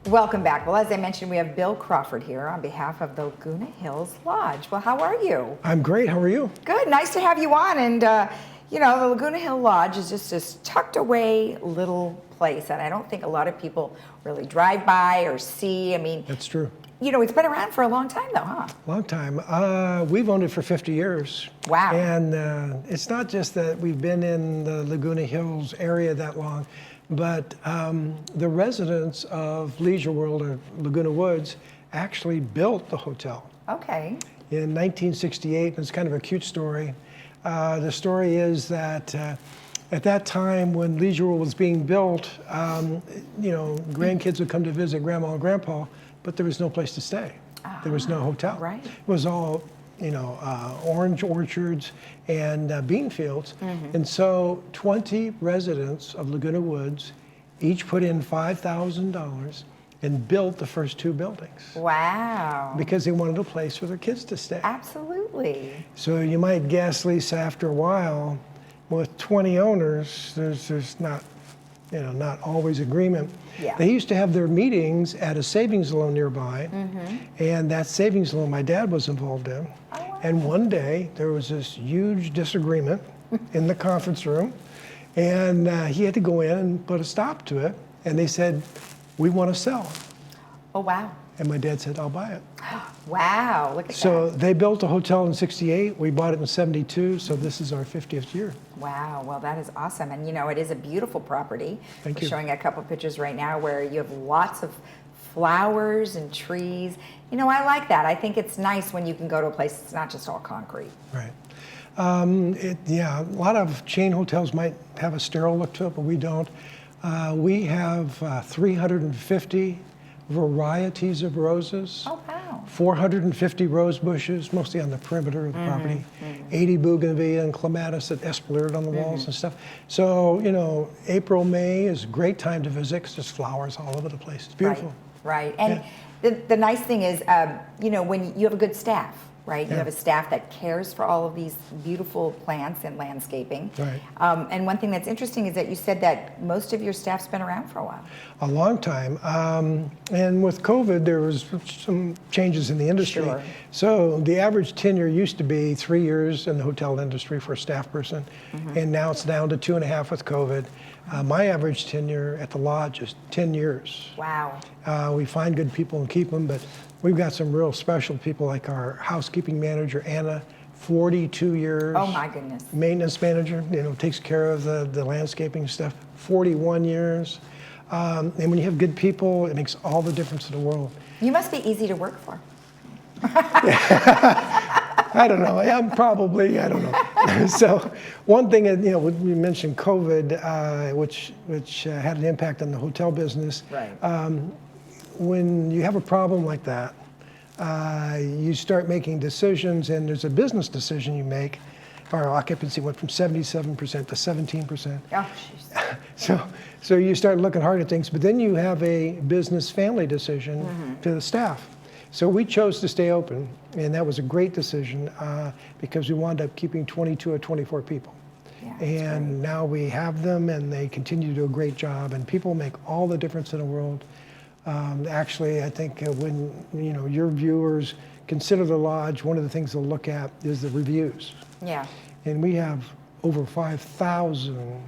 Welcome back. Well, as I mentioned, we have Bill Crawford here on behalf of the Laguna Hills Lodge. Well, how are you? I'm great. How are you? Good. Nice to have you on. And, you know, the Laguna Hill Lodge is just this tucked away little place that I don't think a lot of people really drive by or see. I mean, That's true. You know, it's been around for a long time, though, huh? Long time. We've owned it for 50 years. Wow. And it's not just that we've been in the Laguna Hills area that long, but the residents of Leisure World or Laguna Woods actually built the hotel. Okay. In 1968, it's kind of a cute story. The story is that at that time when Leisure World was being built, you know, grandkids would come to visit Grandma and Grandpa, but there was no place to stay. There was no hotel. Right. It was all, you know, orange orchards and bean fields. And so 20 residents of Laguna Woods each put in $5,000 and built the first 2 buildings. Wow. Because they wanted a place for their kids to stay. Absolutely. So you might guess, Lisa, after a while, with 20 owners, there's not, you know, not always agreement. Yeah. They used to have their meetings at a savings loan nearby, and that savings loan my dad was involved in. Oh, wow. And one day there was this huge disagreement in the conference room, and he had to go in and put a stop to it. And they said, "We want to sell." Oh, wow. And my dad said, "I'll buy it." Wow. Look at So that. they built a hotel in '68. We bought it in '72. So this is our 50th year. Wow, well that is awesome. And you know, it is a beautiful property. Thank We're you. showing a couple pictures right now where you have lots of flowers and trees. You know, I like that. I think it's nice when you can go to a place that's not just all concrete. Right. Yeah, a lot of chain hotels might have a sterile look to it, but we don't. We have 350 varieties of roses. Oh, wow. 450 rose bushes, mostly on the perimeter of the property. 80 bougainvillea and clematis that espalier on the walls and stuff. So, you know, April, May is a great time to visit because there's flowers all over the place. It's beautiful. Right. And the nice thing is, you know, when you have a good staff, right? You have a staff that cares for all of these beautiful plants and landscaping. Right. And one thing that's interesting is that you said that most of your staff's been around for a while. A long time. And with COVID, there was some changes in the industry. Sure. So the average tenure used to be 3 years in the hotel industry for a staff person, and now it's down to 2.5 with COVID. My average tenure at the lodge is 10 years. Wow. We find good people and keep them, but we've got some real special people like our housekeeping manager, Anna, 42 years. Oh my goodness. Maintenance manager, you know, takes care of the landscaping stuff, 41 years. And when you have good people, it makes all the difference in the world. You must be easy to work for. I don't know. I don't know. So one thing, you know, we mentioned COVID, which had an impact on the hotel business. Right. When you have a problem like that, you start making decisions, and there's a business decision you make. Our occupancy went from 77% to 17%. Oh, jeez. So you start looking hard at things, but then you have a business family decision to the staff. So we chose to stay open, and that was a great decision because we wound up keeping 22 or 24 people. Yeah, And now we have them, and they continue to do a great job, and people make all the difference in the world. Actually, I think when you know your viewers consider the lodge, one of the things they'll look at is the reviews. Yeah. And we have over 5,000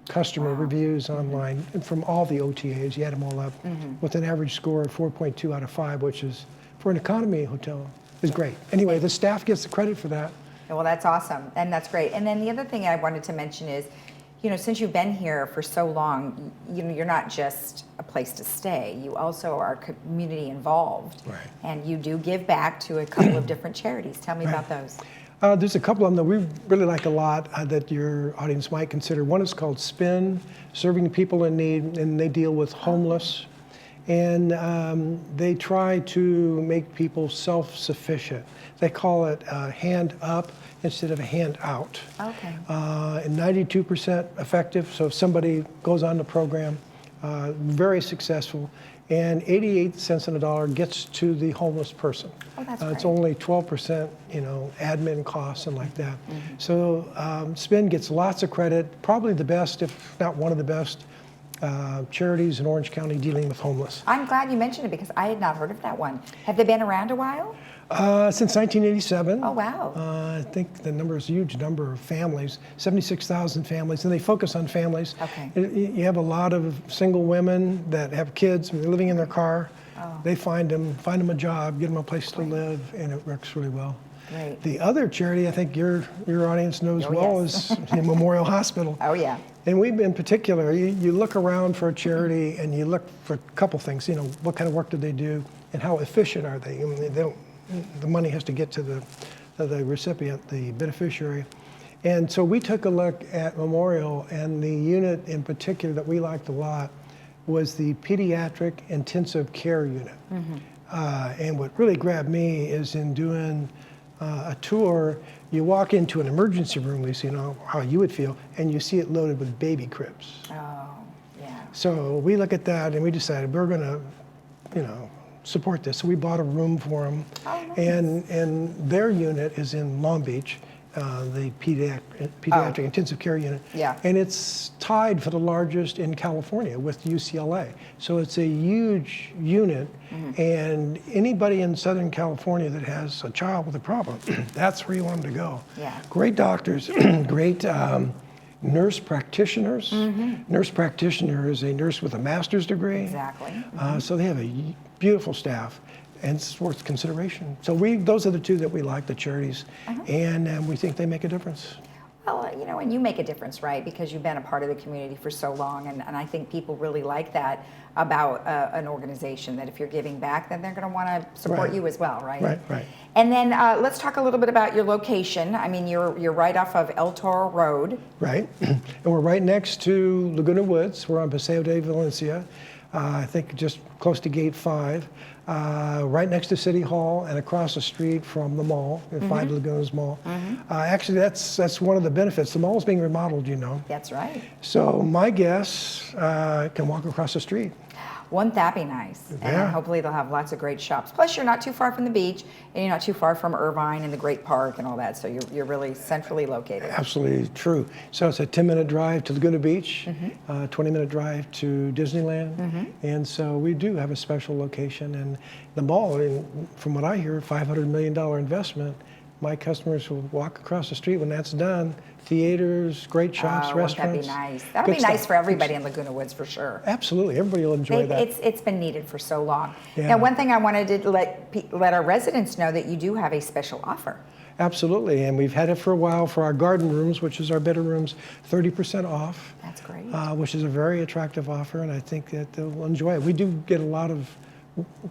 customer reviews online and from all the OTAs. You add them all up with an average score of 4.2 out of 5, which is, for an economy hotel, is great. Anyway, the staff gets the credit for that. Well, that's awesome, and that's great. And then the other thing I wanted to mention is, you know, since you've been here for so long, you know, you're not just a place to stay. You also are community involved, Right. and you do give back to a couple of different charities. Tell me about those. There's a couple of them that we really like a lot that your audience might consider. One is called Spin, Serving People in Need, and they deal with homeless. And they try to make people self-sufficient. They call it hand up instead of a hand out. Okay. And 92% effective, so if somebody goes on the program, very successful. And 88 cents on the dollar gets to the homeless person. Oh, that's It's great. only 12%, you know, admin costs and like that. So Spin gets lots of credit, probably the best, if not one of the best, charities in Orange County dealing with homeless. I'm glad you mentioned it because I had not heard of that one. Have they been around a while? Since 1987. Oh, wow. I think the number is a huge number of families, 76,000 families, and they focus on families. Okay. You have a lot of single women that have kids, they're living in their car. Oh. They find them a job, get them a place to live, and it works really well. Great. The other charity I think your audience knows Oh, well yes. is the Memorial Hospital. Oh, yeah. And we've in particular, you look around for a charity and you look for a couple things, what kind of work do they do and how efficient are they? I mean, the money has to get to the recipient, the beneficiary. And so we took a look at Memorial, and the unit in particular that we liked a lot was the pediatric intensive care unit. And what really grabbed me is in doing a tour, you walk into an emergency room, Lisa, how you would feel, and you see it loaded with baby cribs. Oh, yeah. So we look at that and we decided we're gonna, support this. So we bought a room for them. Oh, nice. And their unit is in Long Beach, the pediatric intensive care unit. Yeah. And it's tied for the largest in California with UCLA. So it's a huge unit, and anybody in Southern California that has a child with a problem, that's where you want them to go. Yeah. Great doctors, great nurse practitioners. Nurse practitioner is a nurse with a master's degree. Exactly. So they have a beautiful staff, and it's worth consideration. So those are the two that we like, the charities, and we think they make a difference. Well, and you make a difference, right? Because you've been a part of the community for so long, and I think people really like that about an organization, that if you're giving back, then they're going to want to support you as well, right? Right. And then let's talk a little bit about your location. I mean, you're right off of El Toro Road. Right, and we're right next to Laguna Woods. We're on Paseo de Valencia, I think just close to Gate 5. Right next to City Hall and across the street from the mall, the Five Lagoons Mall. Actually, that's one of the benefits. The mall is being remodeled, That's right. So my guests can walk across the street. Wouldn't that be nice? And Yeah. hopefully they'll have lots of great shops. Plus, you're not too far from the beach, and you're not too far from Irvine and the Great Park and all that. So you're really centrally located. Absolutely true. So it's a 10-minute drive to Laguna Beach, 20-minute drive to Disneyland. And so we do have a special location. And the mall, from what I hear, $500 million investment. My customers will walk across the street when that's done. Theaters, great shops, restaurants. Wouldn't that be nice? That would be nice for everybody in Laguna Woods for sure. Absolutely, everybody will enjoy that. It's been needed for so long. Yeah. Now, one thing I wanted to let our residents know that you do have a special offer. Absolutely, and we've had it for a while for our garden rooms, which is our better rooms, 30% off. That's great. Which is a very attractive offer, and I think that they'll enjoy it. We do get a lot of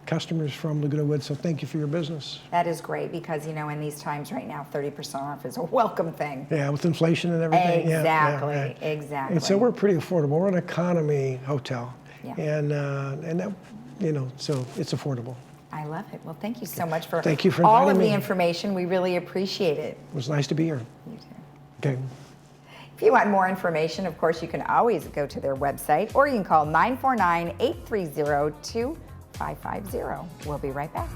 customers from Laguna Woods, so thank you for your business. That is great because, in these times right now, 30% off is a welcome thing. Yeah, with inflation and everything. Exactly, Yeah. exactly. And so we're pretty affordable. We're an economy hotel, Yeah. and that, so it's affordable. I love it. Well, thank you so much for, Thank you for all of inviting the me. information. We really appreciate it. It was nice to be here. You too. Okay. If you want more information, of course, you can always go to their website, or you can call 949-830-2550. We'll be right back.